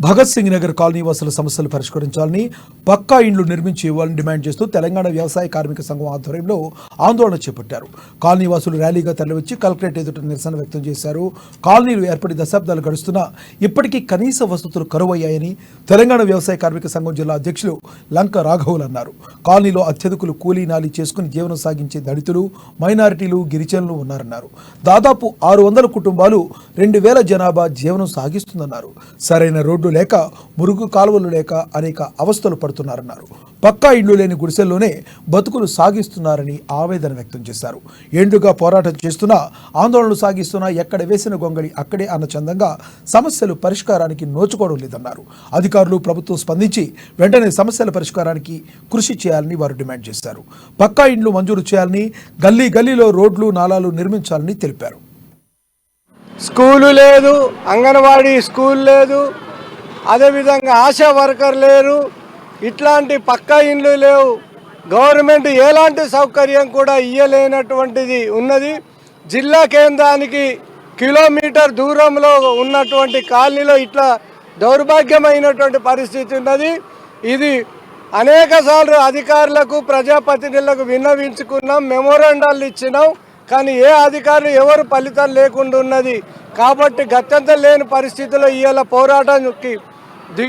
Bhagat Singh Nagar colony వాసుల సమస్యలు పరిష్కరించాలని, పక్కా ఇండ్లు నిర్మించి ఇవ్వాలని డిమాండ్ చేస్తూ తెలంగాణ వ్యవసాయ కార్మిక సంఘం ఆధ్వర్యంలో ఆందోళన చేపట్టారు. కాలనీ వాసులు ర్యాలీగా తరలివచ్చి కలెక్టరేట్ ఎదుట నిరసన వ్యక్తం చేశారు. కాలనీలు ఏర్పడి దశాబ్దాలు గడుస్తున్నా ఇప్పటికీ కనీస వసతులు కరువయ్యాయని తెలంగాణ వ్యవసాయ కార్మిక సంఘం జిల్లా అధ్యక్షులు లంక రాఘవులు అన్నారు. కాలనీలో అత్యధికులు కూలీ నాలి చేసుకుని జీవనం సాగించే దళితులు, మైనారిటీలు, గిరిజనులు ఉన్నారన్నారు. దాదాపు 600 కుటుంబాలు 2000 జనాభా జీవనం సాగిస్తుందన్నారు. సరైన రోడ్డు లేక, మురుగు కాలువలు లేక అనేక అవస్థలు పడుతున్నారన్నారు. పక్కా ఇళ్లు లేని గుడిసెల్లోనే బతుకులు సాగిస్తున్నారని ఆవేదన వ్యక్తం చేశారు. ఏండుగా పోరాటం చేస్తున్నా, ఆందోళనలు సాగిస్తున్నా ఎక్కడ వేసిన గొంగళి అక్కడే అన్న చందంగా సమస్యలు పరిష్కారానికి నోచుకోవడం లేదన్నారు. అధికారులు, ప్రభుత్వం స్పందించి వెంటనే సమస్యల పరిష్కారానికి కృషి చేయాలని వారు డిమాండ్ చేశారు. పక్కా ఇండ్లు మంజూరు చేయాలని, గల్లీ గల్లీలో రోడ్లు, నాలాలు నిర్మించాలని తెలిపారు. స్కూలు లేదు, అంగన్వాడీ స్కూల్ లేదు, అదేవిధంగా ఆశా వర్కర్ లేరు, ఇట్లాంటి పక్కా ఇండ్లు లేవు. గవర్నమెంట్ ఎలాంటి సౌకర్యం కూడా ఇయ్యలేనటువంటిది ఉన్నది. జిల్లా కేంద్రానికి కిలోమీటర్ దూరంలో ఉన్నటువంటి కాలనీలో ఇట్లా దౌర్భాగ్యమైనటువంటి పరిస్థితి ఉన్నది. ఇది అనేకసార్లు అధికారులకు, ప్రజాప్రతినిధులకు విన్నవించుకున్నాం, మెమోరాండాలు ఇచ్చినాం. కానీ ఏ అధికారులు ఎవరు ఫలితం లేకుండా ఉన్నది. కాబట్టి గత్యంతరం లేని పరిస్థితుల్లో ఇవాళ పోరాటానికి